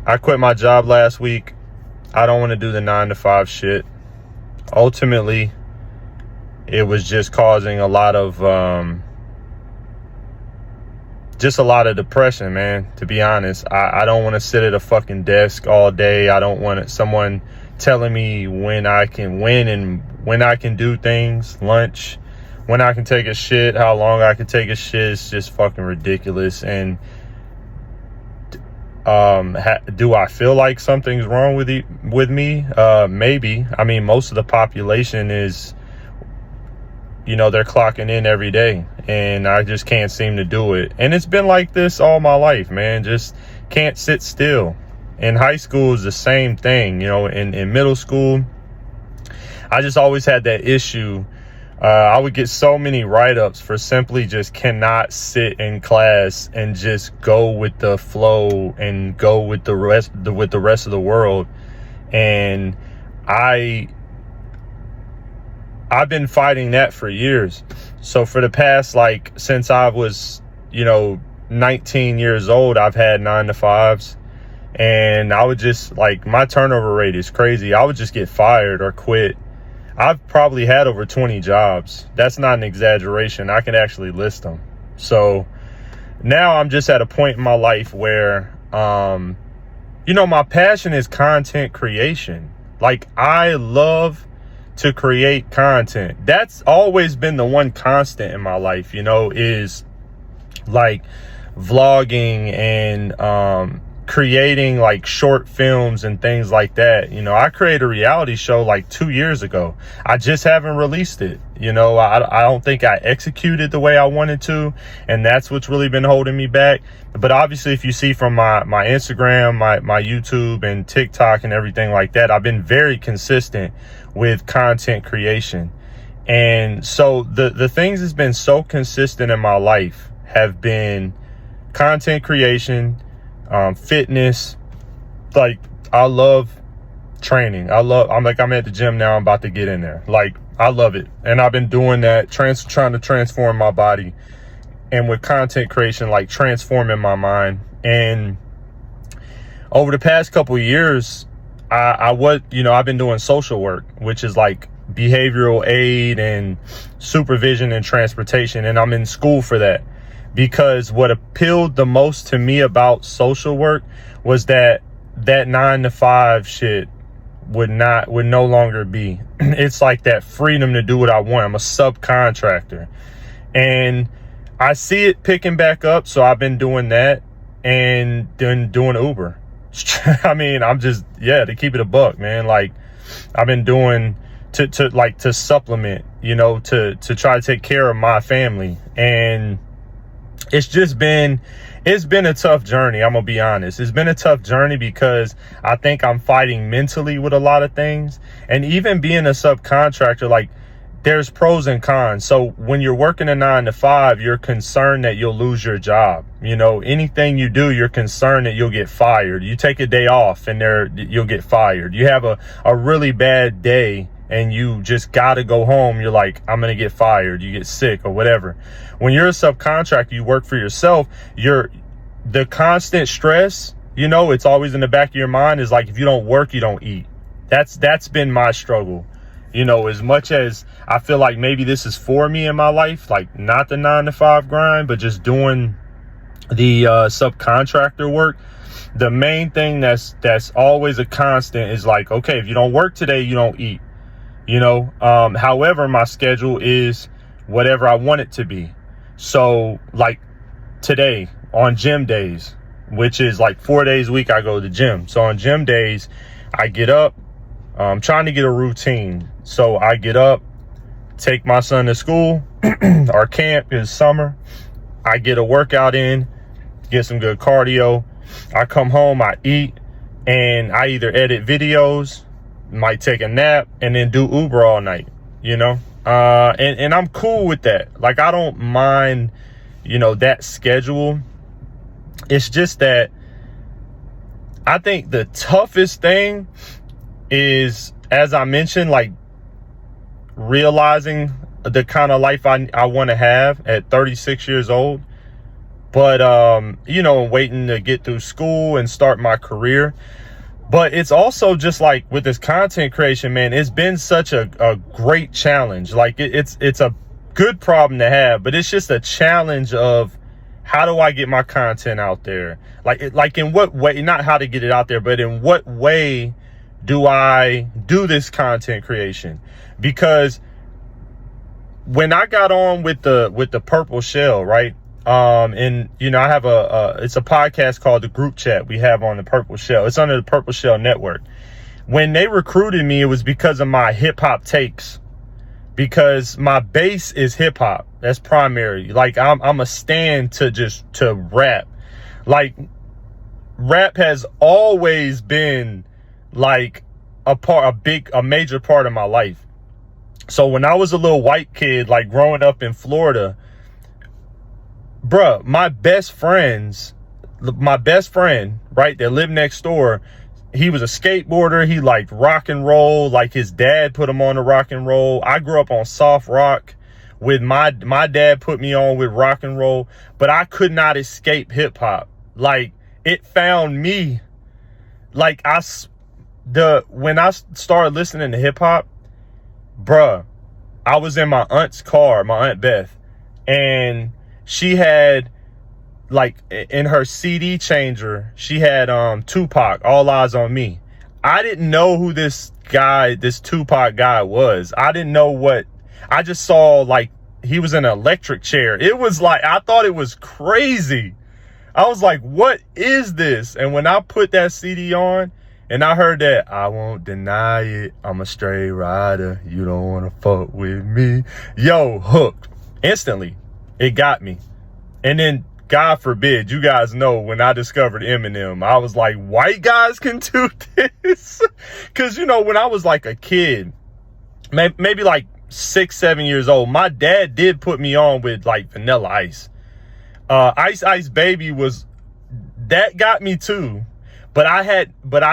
I quit my job last week. I don't want to do the 9 to 5 shit. Ultimately, it was just causing a lot of depression, man, to be honest. I don't want to sit at a fucking desk all day. I don't want someone telling me when I can win and when I can do things, lunch, when I can take a shit, how long I can take a shit. It's just fucking ridiculous. And do I feel like something's wrong with me? Maybe. I mean, most of the population is, they're clocking in every day, and I just can't seem to do it. And it's been like this all my life, man. Just can't sit still. In high school is the same thing. In middle school, I just always had that issue. I would get so many write-ups for simply just cannot sit in class and just go with the flow and go with the rest of the world. And I've been fighting that for years. So for the past, since I was, 19 years old, I've had 9 to 5s. And I would just, my turnover rate is crazy. I would just get fired or quit. I've probably had over 20 jobs. That's not an exaggeration. I can actually list them. So now I'm just at a point in my life where, my passion is content creation. I love to create content. That's always been the one constant in my life, is vlogging and creating short films and things like that. I created a reality show 2 years ago. I just haven't released it. I don't think I executed the way I wanted to, and that's what's really been holding me back. But obviously, if you see from my Instagram, my YouTube and TikTok and everything like that, I've been very consistent with content creation. And so the things that's been so consistent in my life have been content creation, fitness. I love training. I'm at the gym now. I'm about to get in there. I love it. And I've been doing that, trying to transform my body. And with content creation, transforming my mind. And over the past couple of years, I've been doing social work, which is behavioral aid and supervision and transportation. And I'm in school for that. Because what appealed the most to me about social work was that 9 to 5 shit would no longer be. It's that freedom to do what I want. I'm a subcontractor. And I see it picking back up. So I've been doing that and then doing Uber. I mean, to keep it a buck, man. I've been doing to supplement, to try to take care of my family. And it's been a tough journey. I'm gonna be honest. It's been a tough journey because I think I'm fighting mentally with a lot of things. And even being a subcontractor, there's pros and cons. So when you're working a 9 to 5, you're concerned that you'll lose your job. Anything you do, you're concerned that you'll get fired. You take a day off and you'll get fired. You have a really bad day and you just gotta go home. You're I'm gonna get fired. You get sick or whatever. When you're a subcontractor, you work for yourself. The constant stress, it's always in the back of your mind is if you don't work, you don't eat. That's been my struggle. As much as I feel maybe this is for me in my life, not the 9 to 5 grind, but just doing the subcontractor work. The main thing that's always a constant is okay, if you don't work today, you don't eat. However, my schedule is whatever I want it to be. So today on gym days, which is 4 days a week, I go to the gym. So on gym days, I get up, I'm trying to get a routine. So I get up, take my son to school, our camp is summer. I get a workout in, get some good cardio. I come home, I eat, and I either edit videos, might take a nap, and then do Uber all night, and I'm cool with that. I don't mind, that schedule. It's just that I think the toughest thing is, as I mentioned, realizing the kind of life I want to have at 36 years old. but you know, waiting to get through school and start my career. But it's also just like with this content creation, man, it's been such a great challenge. Like it's a good problem to have, but it's just a challenge of how do I get my content out there? Like in what way, not how to get it out there, but in what way do I do this content creation? Because when I got on with the Purple Shell, right? And you know, I have it's a podcast called The Group Chat we have on the Purple Shell. It's under the Purple Shell Network. When they recruited me, it was because of my hip hop takes, because my base is hip hop. That's primary. Like I'm a stand to rap. Like rap has always been like a major part of my life. So when I was a little white kid, like growing up in Florida, bruh, my best friend, right, that lived next door, he was a skateboarder. He liked rock and roll. Like his dad put him on to rock and roll. I grew up on soft rock with my dad put me on with rock and roll, but I could not escape hip hop. Like it found me. Like when I started listening to hip hop, bruh, I was in my aunt's car, my Aunt Beth, and she had, like, in her CD changer, she had Tupac, All Eyes on Me. I didn't know who this Tupac guy was. I didn't know I just saw, like, he was in an electric chair. It was like, I thought it was crazy. I was like, what is this? And when I put that CD on and I heard that, I won't deny it, I'm a stray rider, you don't want to fuck with me. Yo, hooked. Instantly. It got me. And then, God forbid, you guys know when I discovered Eminem, I was like, white guys can do this? Because, you know, when I was like a kid, maybe like 6, 7 years old, my dad did put me on with like Vanilla Ice. Ice Ice Baby that got me too. But I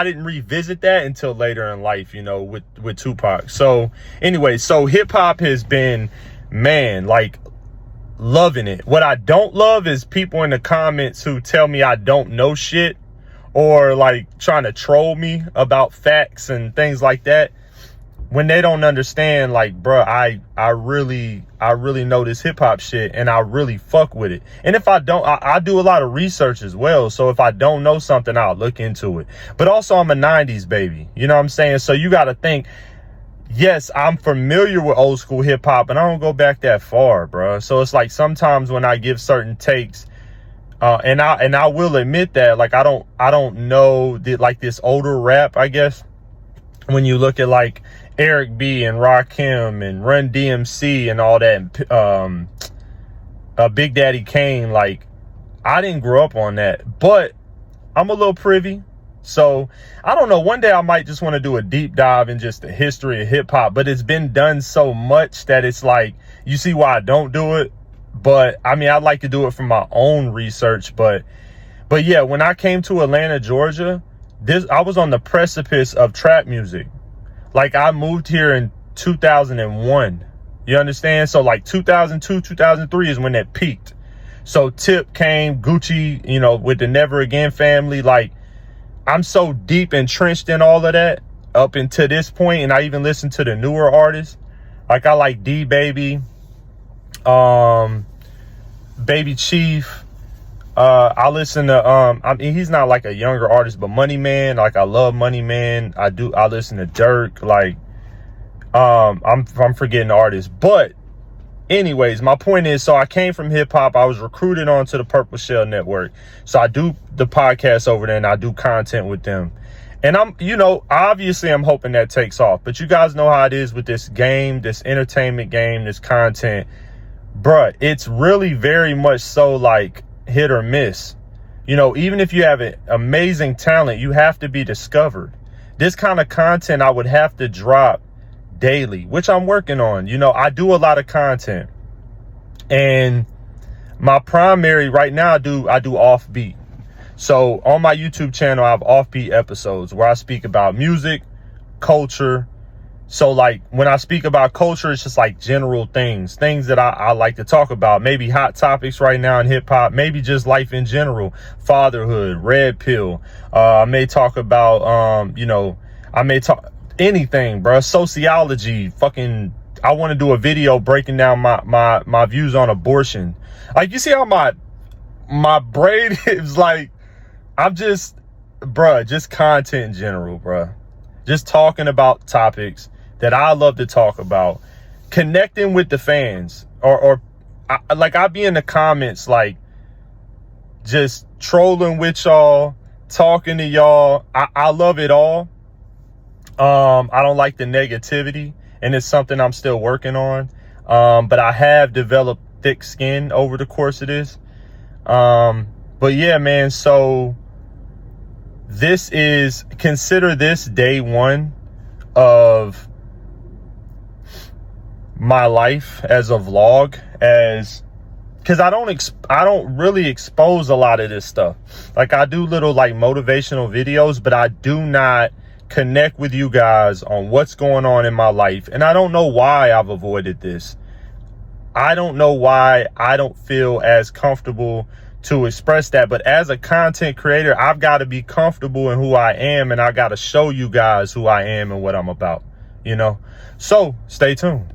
didn't revisit that until later in life, you know, with Tupac. So anyway, so hip hop has been, man, like, loving it. What I don't love is people in the comments who tell me I don't know shit, or like trying to troll me about facts and things like that, when they don't understand, like, bruh, I really know this hip hop shit and I really fuck with it. And if I don't, I do a lot of research as well. So if I don't know something, I'll look into it. But also I'm a 90s baby. You know what I'm saying? So you got to think, yes, I'm familiar with old school hip hop, and I don't go back that far, bro. So it's like sometimes when I give certain takes, and I will admit that, like, I don't know like this older rap, I guess. When you look at like Eric B and Rakim and Run DMC and all that, and Big Daddy Kane, like, I didn't grow up on that, but I'm a little privy. So I don't know, one day I might just want to do a deep dive in just the history of hip hop, but it's been done so much that it's like, you see why I don't do it. But I mean, I'd like to do it from my own research. But yeah, when I came to Atlanta, Georgia, I was on the precipice of trap music. Like, I moved here in 2001. You understand? So like 2002, 2003 is when that peaked. So Tip came, Gucci, you know, with the Never Again family. Like, I'm so deep entrenched in all of that up until this point, and I even listen to the newer artists. Like, I like D Baby, Baby Chief. I listen to I mean, he's not like a younger artist, but Money Man. Like, I love Money Man. I listen to Dirk. Like, I'm forgetting artists, but anyways, my point is, so I came from hip hop. I was recruited onto the Purple Shell Network. So I do the podcast over there and I do content with them. And I'm, you know, obviously I'm hoping that takes off. But you guys know how it is with this game, this entertainment game, this content. Bruh, it's really very much so like hit or miss. You know, even if you have an amazing talent, you have to be discovered. This kind of content I would have to drop daily, which I'm working on. You know, I do a lot of content, and my primary right now, I do offbeat. So on my YouTube channel, I have offbeat episodes where I speak about music, culture, So like when I speak about culture, it's just like general things that I like to talk about. Maybe hot topics right now in hip hop, maybe just life in general, fatherhood, red pill. I may talk about, you know, I may talk anything, bro. Sociology, fucking, I want to do a video breaking down my views on abortion. Like, you see how my brain is like, I'm just, bruh, just content in general, bruh. Just talking about topics that I love to talk about, connecting with the fans, or like I'll be in the comments, like just trolling with y'all, talking to y'all. I love it all. I don't like the negativity, and it's something I'm still working on. But I have developed thick skin over the course of this. But yeah, man, so consider this day one of my life as a vlog, because I don't really expose a lot of this stuff. Like, I do little like motivational videos, but I do not connect with you guys on what's going on in my life. And I don't know why I've avoided this. I don't know why I don't feel as comfortable to express that. But as a content creator, I've got to be comfortable in who I am, and I got to show you guys who I am and what I'm about, you know? So stay tuned.